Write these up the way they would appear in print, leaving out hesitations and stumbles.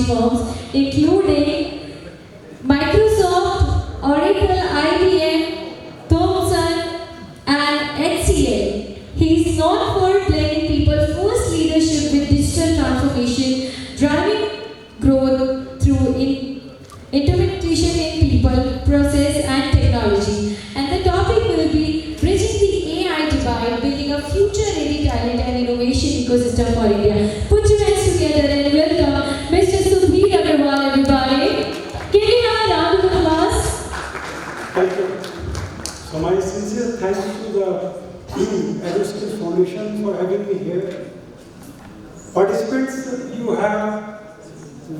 firms, including Microsoft, Oracle, IBM, Thomson, and HCL. He is known for playing people-first leadership with digital transformation, driving growth through interpretation in people, process, and technology. And the topic will be bridging the AI divide, building a future-ready talent and innovation ecosystem for India. Put your hands together and welcome Mr. Sudhir Agarwal, everybody. Can we have a round of applause? Thank you. So my sincere thanks to the Aeroskills Foundation for having me here. Participants, you have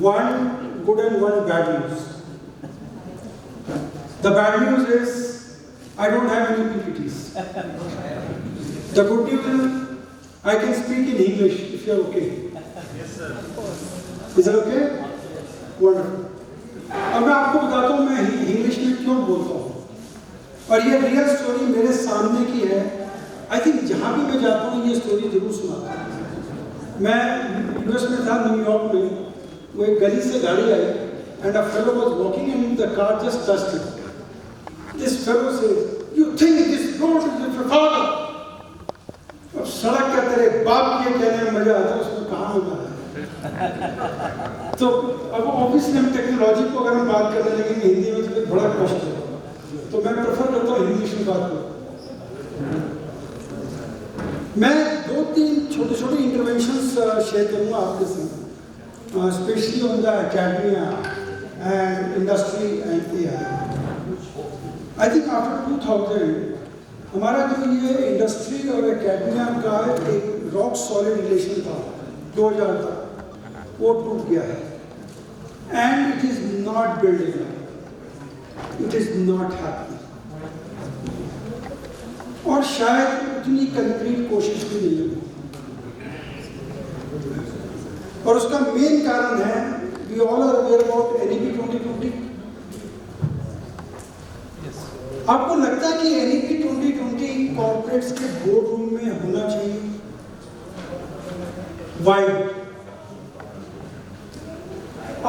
one good and one bad news. The bad news is I don't have any PPTs. The good news is I can speak in English if you're okay. Yes, sir. Is it okay? Wonderful. अब मैं आपको बताता हूँ मैं English में क्यों बोलता हूँ और ये रियल स्टोरी मेरे सामने की है. आई थिंक जहाँ भी मैं जाता हूँ ये स्टोरी जरूर सुनाता हूँ. मैं यूएस में था, न्यूयॉर्क में. वो एक गली से गाड़ी आई and a fellow was walking and the car just touched him. This fellow said, you think this road is your father. अब सड़क का तेरे बाप के कहने में मजा आता है, उसमें कहाँ मजा है. तो अब ऑब्वियसली हम टेक्नोलॉजी को अगर हम बात करने लगेंगे हिंदी में तो फिर बड़ा कष्ट है. तो मैं प्रेफर करता हूँ इंग्लिश में बात करूँ. मैं 2-3 छोटे-छोटे इंटरवेंशंस शेयर करूँगा आपके साथ, specially on the academia and industry and AI. I think after 2000 हमारा जो ये इंडस्ट्री और एकेडमिया का एक रॉक सॉलिड रिलेशन था 2000 तक, वो टूट गया है. And it is not building, it is not happening. और शायद उतनी कंक्रीट कोशिश भी नहीं होगी. और उसका मेन कारण है, we all are aware about NEP 2020. आपको लगता है कि एनईपी 2020 कॉर्पोरेट्स के बोर्ड रूम में होना चाहिए? वाई?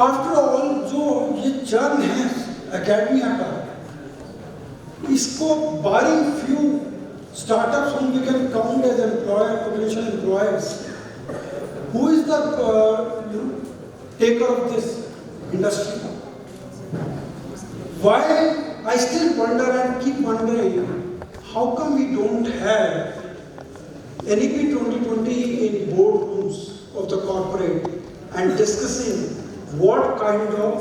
आफ्टर ऑल जो ये चर्न है एकेडमिया का, इसको बारिंग few startups whom we can count as potential employers, who is the taker of this industry? Why? I still wonder and keep wondering, how come we don't have NEP 2020 in boardrooms of the corporate and discussing what kind of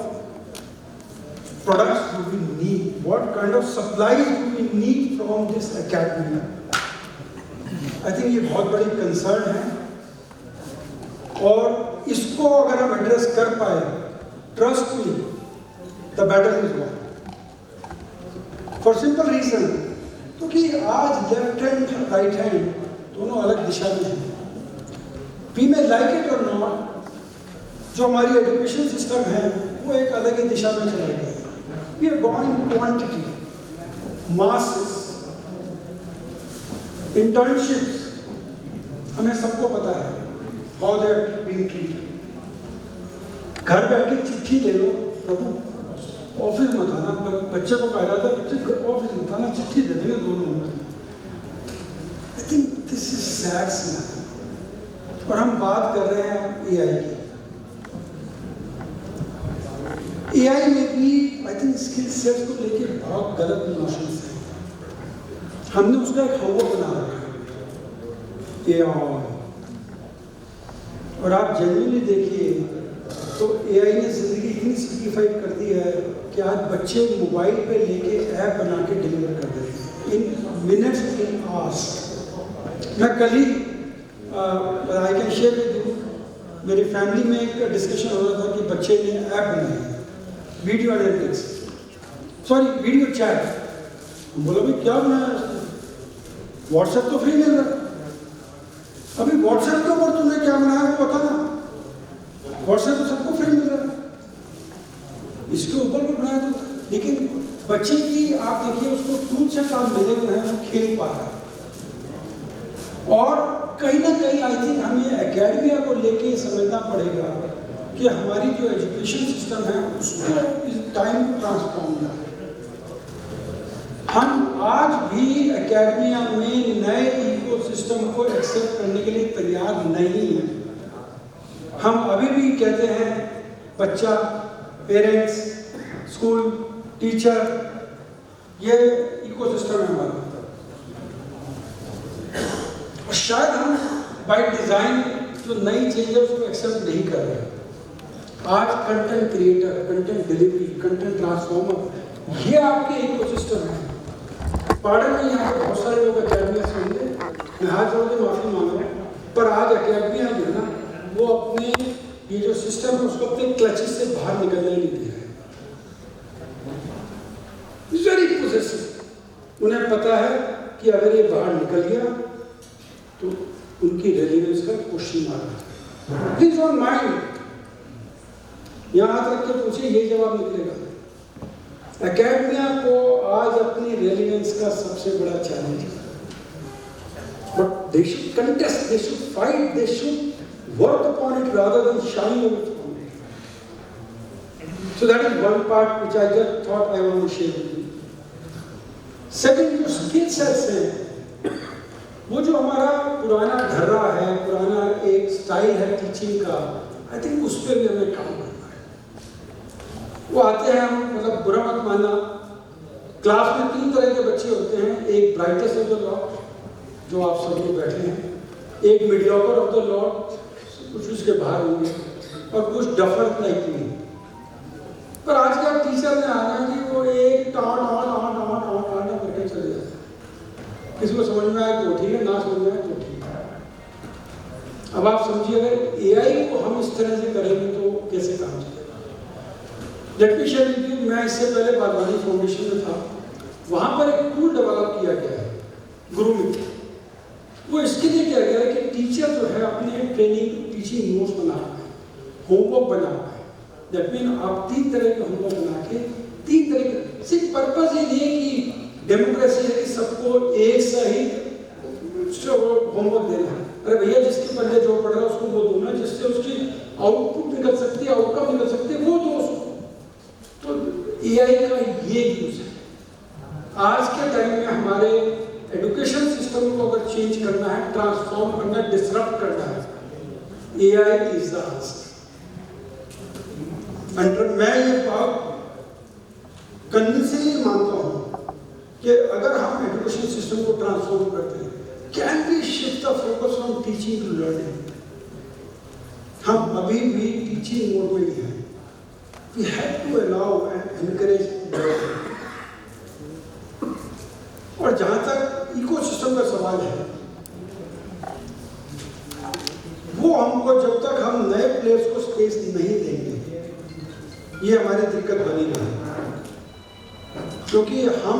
products do we need, what kind of supplies do we need from this academy? I think ये बहुत बड़ी concern है और इसको अगर हम address कर पाए, trust me, the battle is won. For simple reason, क्योंकि आज लेफ्ट हैंड राइट हैंड दोनों अलग दिशा में हैं. वी मे लाइक इट और नॉट, जो हमारी एजुकेशन सिस्टम है वो एक अलग ही दिशा में चला गया. We are gone in quantity, masses, internships. हमें सबको पता है how they are being treated. घर बैठे चिट्ठी ले लो, प्रभु ऑफिस मत आना. बच्चे को कह रहा था, बच्चे ऑफिस मत आना, चिट्ठी दे देंगे 2 मिनट में. I think this is sad scenario. और हम बात कर रहे हैं एआई की. एआई में भी आई थिंक स्किल सेट को लेके बहुत गलत नोशंस हैं. हमने उसका एक हवा बना रखा है एआई. और आप जेन्युइनली देखिए तो एआई ने जिंदगी इतनी सिंप्लीफाइड कर दी है कि आज बच्चे मोबाइल पे लेके ऐप बना के डिलीवर कर देते हैं इन मिनट्स, इन आवर्स. मैं कल ही I can share with you, मेरी फैमिली में एक डिस्कशन हो रहा था कि बच्चे ने ऐप बनाई, video analytics, sorry video chat. बोला भाई क्या बनाया उसने? व्हाट्सएप तो फ्री मिल रहा है. अभी व्हाट्सएप के ऊपर तुमने क्या बनाया वो बता ना. व्हाट्सएप तो सबको फ्री मिल रहा है, इसके ऊपर भी बनाया तो. लेकिन बच्चे की आप देखिए उसको टूल से काम मिले हुए हैं, वो खेल पा रहा है. और कहीं ना कहीं आई थिंक हमें एकेडमिया को लेके समझना पड़ेगा कि हमारी जो एजुकेशन सिस्टम है उसको इस टाइम ट्रांसफॉर्म किया है। हम आज भी एकेडमिया में नए इकोसिस्टम को एक्सेप्ट करने के लिए तैयार नहीं हैं। हम अभी भी कहते हैं बच्चा, पेरेंट्स, स्कूल, टीचर, ये इकोसिस्टम है हमारा। और शायद हम बाय डिजाइन जो नई चीजें उसको एक्सेप्ट नहीं कर रहे हैं। आज content creator, content delivery, content transformer, ये आपके इकोसिस्टम है। पार्डन में यहाँ पर बहुत सारे लोग अकेडमिया से होंगे, मैं हाथ जोड़ के माफी मांग रहा हूँ, पर आज अकेडमिया जो है ना, वो अपने ये जो सिस्टम है उसको अपने क्लचेस से बाहर निकलने नहीं दे रहे। Very possessive. उन्हें पता है कि अगर ये बाहर निकल गया तो उनकी रेलिवेंस का क्वेश्चन मार्क है। प्लीज डोंट माइंड, यहाँ हाथ रख के पूछे, ये जवाब निकलेगा। एकेडमिया को आज अपनी रेलिवेंस का सबसे बड़ा चैलेंज है, but they should contest, they should fight, they should work upon it rather than shying away from it. So that is one part which I just thought I want to share with you. Second, जो skill sets हैं, वो जो हमारा पुराना ढर्रा है, पुराना एक style है टीचिंग का, आई थिंक उस पर भी हमें काम करना है। वो आते हैं, हम मतलब बुरा मत मानना, क्लास में 3 तरह के बच्चे होते हैं। एक ब्राइटेस्ट ऑफ द लॉट, जो आप सब लोग बैठे हैं, एक मीडियोकर ऑफ द लॉट, कुछ उसके बाहर होंगे, और कुछ डफर लाइक मी। पर आज का टीचर ने आना कि वो एक टाँट करके चले जाते हैं। किसी को समझ में आए तो ठीक है, ना समझ में आए तो ठीक है। अब आप समझिए, अगर एआई को हम इस तरह से करेंगे तो कैसे काम चलेगा। Let me share with you, मैं इससे पहले बागवानी फाउंडेशन में था, वहाँ पर एक टूल डेवलप किया गया है, गुरुमित्र। वो इसके लिए किया गया है कि टीचर जो है अपने ट्रेनिंग टीचिंग नोट्स बना रहा है, होमवर्क बना रहा है। दैट मीन आप 3 तरह के होमवर्क बना के 3 तरह के, सिर्फ पर्पज ये नहीं है कि डेमोक्रेसी है कि सबको एक सा ही होमवर्क देना है। अरे भैया, जिसके पल्ले जो पड़ रहा है उसको वो दो ना, जिससे उसकी आउटपुट निकल सकती है, आउटकम निकल सकती है, वो दो उसको। तो एआई का ये यूज है। आज के टाइम में हमारे एजुकेशन सिस्टम को अगर चेंज करना है, ट्रांसफॉर्म करना है, डिसरप्ट करना है, एआई इज द आंसर। मैं ये बात कन्विंसिंगली मानता हूँ कि अगर हम एजुकेशन सिस्टम को ट्रांसफॉर्म करते हैं, can we shift the focus from teaching to learning. हम अभी भी टीचिंग मोड में ही हैं। We have to allow and encourage learning. और जहां तक इकोसिस्टम का सवाल है, वो हमको जब तक हम नए प्लेयर्स को स्पेस नहीं देंगे, ये हमारी दिक्कत बनी रही। क्योंकि हम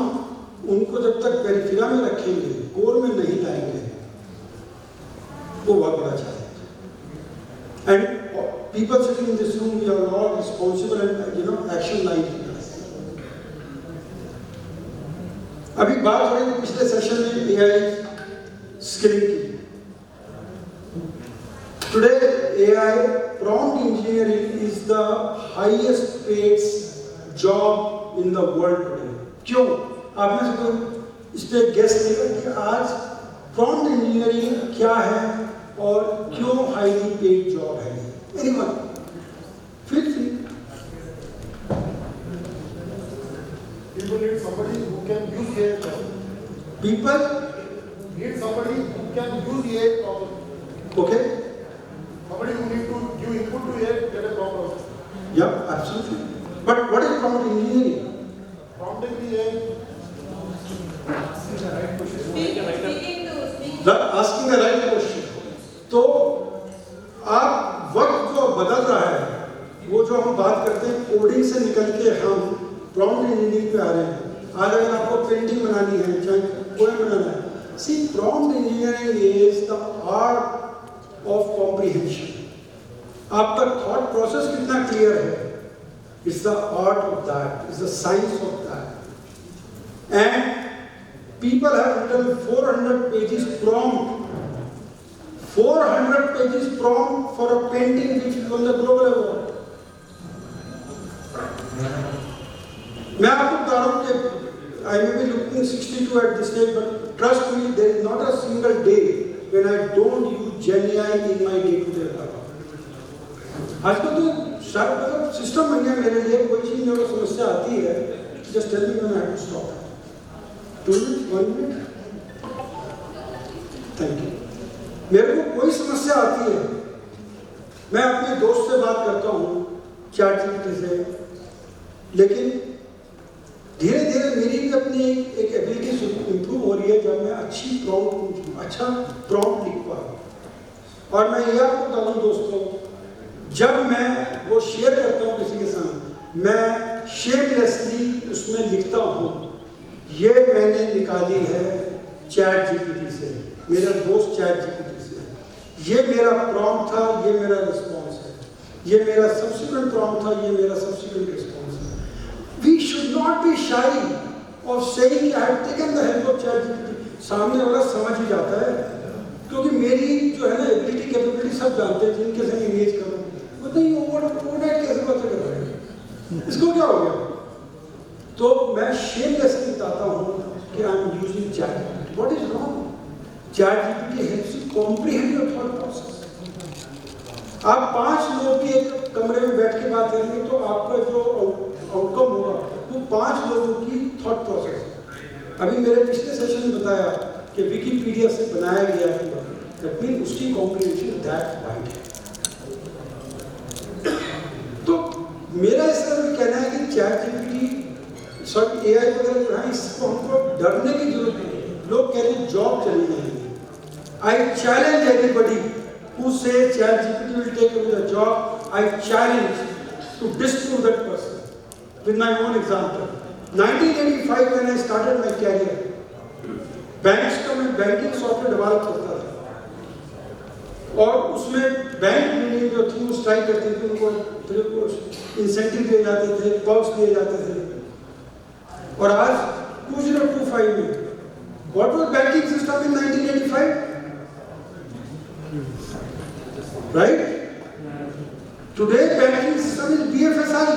उनको जब तक पेरिफेरा में रखेंगे, कोर में नहीं लाएंगे, वो बहुत बड़ा challenge. And people sitting in this room, we are all responsible and action line. अभी बात हो रही थी पिछले सेशन में एआई स्किलिंग की। Today AI prompt engineering is the highest paid job in the world today. क्यों? आप में से कोई इस पे गेस करेगा कि आज प्रॉम्प्ट इंजीनियरिंग क्या है और क्यों हाईली पेड जॉब है? Anyone? Feel free. People need somebody who can use AI. People Need somebody who can use AI properly. okay? Somebody who need to give input to AI to get a proper output. Yeah, absolutely. But what is prompt engineering? Prompting the AI. Asking the right question. तो आप वक्त जो बदल रहा है, वो जो हम बात करते हैं कोडिंग से निकल के हम प्रॉम्प्ट इंजीनियरिंग पे आ रहे हैं। आज अगर आपको पेंटिंग बनानी है, चाहे पोएम बनाना है, see prompt engineering is the art of comprehension. आपका थॉट प्रोसेस कितना क्लियर है, it's the art of that, it's the science of that. And people have written 400 pages prompt, 400 pages prompt for a painting which won the global award. I may be looking 62 at this stage, but trust me, there is not a single day when I don't use GenAI in my day-to-day life. आजकल तो शायद मतलब system बन गया मेरे लिए, कोई चीज़ मेरे को समस्या आती है, just tell me when I have to stop. 2 minutes, 1 minute. Thank you. मेरे को कोई समस्या आती है, मैं अपने दोस्त से बात करता हूँ ChatGPT से, लेकिन धीरे धीरे मेरी भी अपनी एक एबिलिटी इम्प्रूव हो रही है जब मैं अच्छा प्रॉम्प्ट लिख पा रहा हूँ। और मैं ये आपको बता दूँ दोस्तों, जब मैं वो शेयर करता हूँ किसी के साथ, मैं शेमलेसली उसमें लिखता हूँ, ये मैंने निकाली है ChatGPT से, मेरा दोस्त ChatGPT से, ये मेरा प्रॉम्प्ट था, ये मेरा रिस्पॉन्स है, ये मेरा सब्सिक्वेंट प्रॉम्प्ट था, ये मेरा सब्सिक्वेंट रिस्पॉन्स है। We should not be shy of saying I have taken the help of ChatGPT। सामने वाला समझ ही जाता है, क्योंकि मेरी जो है ना एबिलिटी कैपेबिलिटी सब जानते हैं, जिनके संग इमेज करो बताइए ओवरनाइट कैसे बातें कर रहे हैं, इसको क्या हो गया। तो मैं शेमलेसली बताता हूँ कि I am using ChatGPT। What is wrong? ChatGPT helps you comprehend your thought process. आप 5 लोग की एक कमरे में बैठ के बात करेंगे तो आपका जो आउटकम होगा वो 5 लोगों की थॉट प्रोसेस है। अभी मेरे पिछले सेशन में बताया कि विकिपीडिया से बनाया गया है, दैट मीन उसकी कॉम्प्रिहेंशन दैट वाइड है। तो मेरा इस तरह में कहना है कि ChatGPT सॉरी AI वगैरह जो है इसको हमको डरने की जरूरत नहीं है। लोग कह रहे हैं जॉब चली जाएगी। I challenge everybody who says ChatGPT will take away the job, I challenge to disprove that person with my own example. 1985 when I started my career, banks का मैं बैंकिंग सॉफ्टवेयर डेवलप करता था और उसमें bank union जो थी वो strike करती थी, उनको इंसेंटिव दिए जाते थे, पर्क्स दिए जाते थे। और आज 2025 में what was banking system in 1985? Right? Today banking system is BFSI.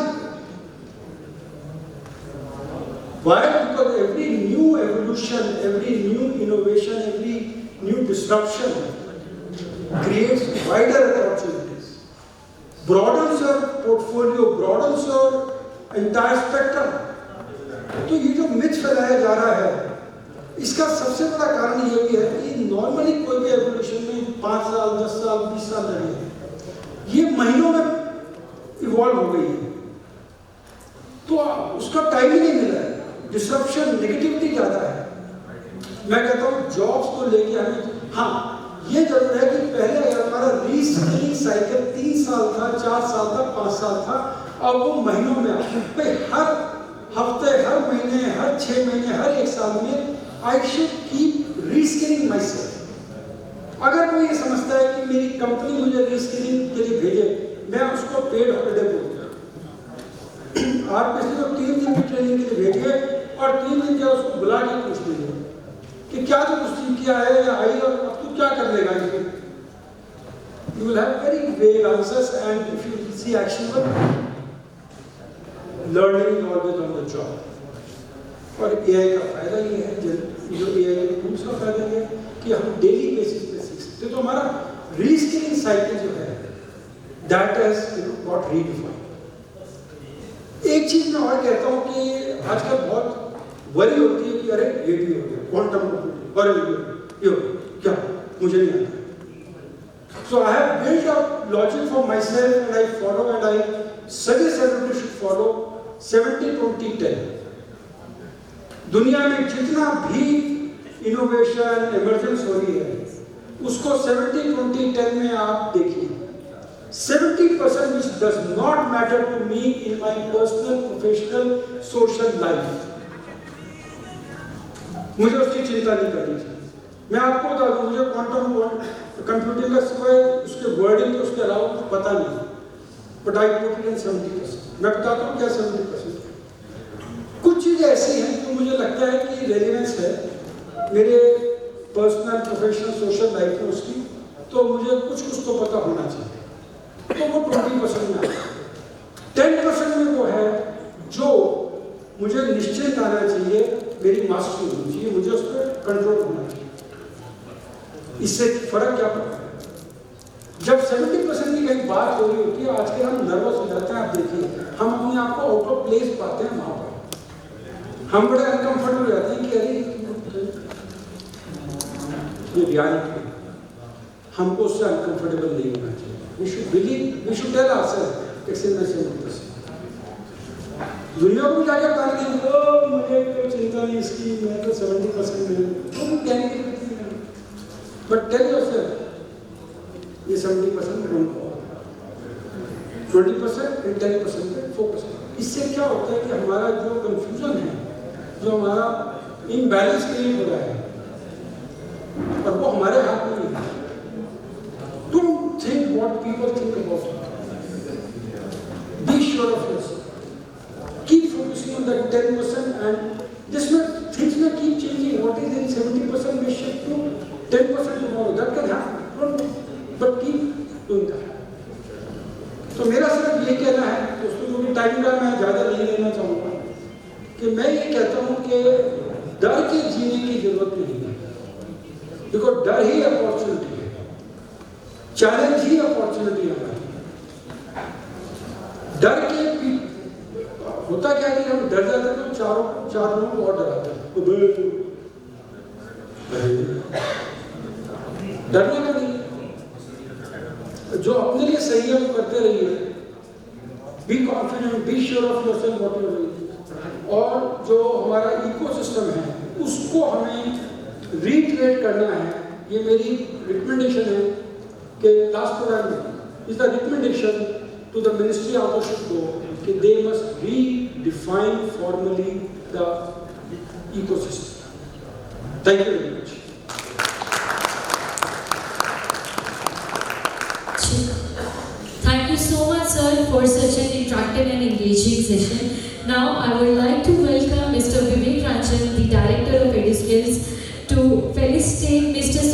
Why? Because every new evolution, every new innovation, every new disruption creates wider opportunities, broadens your portfolio, broadens your entire spectrum. तो ये जो myth फैलाया जा रहा है, इसका सबसे बड़ा कारण ये भी है कि नॉर्मली कोई भी एवोल्यूशन में 5 साल 10 साल 20 साल लगे, ये महीनों में इवॉल्व हो गई है, तो उसका टाइम ही नहीं मिला है। डिसरप्शन नेगेटिविटी ज़्यादा है। मैं कहता हूँ जॉब्स को लेके हमें हाँ ये जरूर है कि पहले अगर हमारा रीस्किलिंग साइकिल 3 साल था, 4 साल था, 5 साल था, अब वो महीनों में भाई हर हफ्ते, हर महीने, हर 6 महीने, हर 1 साल में I should keep reskilling myself। अगर कोई ये समझता है कि मेरी कंपनी मुझे रीस्किलिंग के लिए भेजे, मैं उसको पेड हॉलिडे बोलता हूँ। आप किसी को 3 दिन की ट्रेनिंग के लिए भेजिए और 3 दिन के उसको बुला के पूछ लीजिए कि क्या तो कुछ किया है या आई और अब तू क्या कर लेगा इसमें। You will have very vague answers and if you see actionable, learning is always on the job। और AI का फायदा ये है, जो AI के टूल्स का फायदा ये है कि हम डेली बेसिस पे सीख सकते हैं। तो हमारा रीस्किलिंग साइकिल जो है दैट हैज गॉट रीडिफाइंड। एक चीज मैं और कहता हूँ कि आजकल बहुत वरी होती है कि अरे ये भी हो गया क्वांटम कंप्यूटिंग, अरे ये हो क्या मुझे नहीं आता। So I have built a logic for myself and I follow and I suggest everybody should follow 70-20-10। दुनिया में जितना भी इनोवेशन इमर्जेंस हो रही है उसको 70-20-10 में आप देखिए। 70% which does not matter to me in my personal, professional, social life, मुझे उसकी चिंता नहीं करनी चाहिए। मैं आपको बता दूं, मुझे क्वांटम कंप्यूटिंग का सिवाय उसके वर्डिंग के उसके अलावा कुछ पता नहीं, but I put it in 70%। मैं बताता हूँ क्या 70%। कुछ चीज़ें ऐसी हैं जो मुझे लगता है कि रेलिवेंस है मेरे पर्सनल, प्रोफेशनल, सोशल लाइफ में उसकी, तो मुझे कुछ तो पता होना चाहिए, तो वो 20% में आता है। 10% में वो है जो मुझे निश्चित आना चाहिए, मेरी मास्टरी होनी चाहिए, मुझे उस पर कंट्रोल होना चाहिए। इससे फर्क क्या पड़ता है? जब 70% की कहीं बात हो रही होती है, आजकल हम नर्वस हो जाते हैं। आप देखिए, हम अपने आप को आउट ऑफ प्लेस पाते हैं वहां पर, हम बड़े अनकंफर्टेबल हो जाते हैं कि अरे ये रियलिटी है, हमको उससे अनकंफर्टेबल नहीं होना चाहिए। We should believe, we should tell ourselves it's in the 70%। दुनिया को जाके बताने के लिए मुझे कोई चिंता नहीं इसकी, मैं तो 70% में तुम कहने, बट टेल योरसेल्फ ये 70% डोंट गो, 20% एंड 10% पे फोकस। इससे क्या होता है कि हमारा जो कंफ्यूजन है, जो हमारा इम्बैलेंस क्रिएट हो रहा है, और वो हमारे हाथ में नहीं है। Don't think what people think about you, B sure of yourself, keep focusing on that 10%, and this may things may keep changing. What is in 70% may shift to 10% tomorrow. That can happen. Don't, but keep doing that. तो मेरा सिर्फ ये कहना है दोस्तों, क्योंकि time का मैं ज़्यादा नहीं लेना चाहूँगा, कि मैं ये कहता हूँ कि डर के जीने की जरूरत नहीं है, बिकॉज डर ही अपॉर्चुनिटी है, चैलेंज ही अपॉर्चुनिटी है। डर के होता क्या है कि हम डर जाते हैं तो चार लोगों को और डराते हैं, तो डरने का नहीं, जो अपने लिए सही है वो करते रहिए, be confident, be sure of yourself what you are doing. और जो हमारा इकोसिस्टम है उसको हमें रीक्रिएट करना है। ये मेरी रिकमेंडेशन है कि लास्ट प्रोग्राम में is the recommendation to the Ministry of Agriculture that they must redefine formally the ecosystem. Thank you very much. Thank you so much, sir, for such an interactive and engaging session. Now, I would like to welcome Mr. Vivek Ranjan, the Director of EduSkills, to felicitate Mr.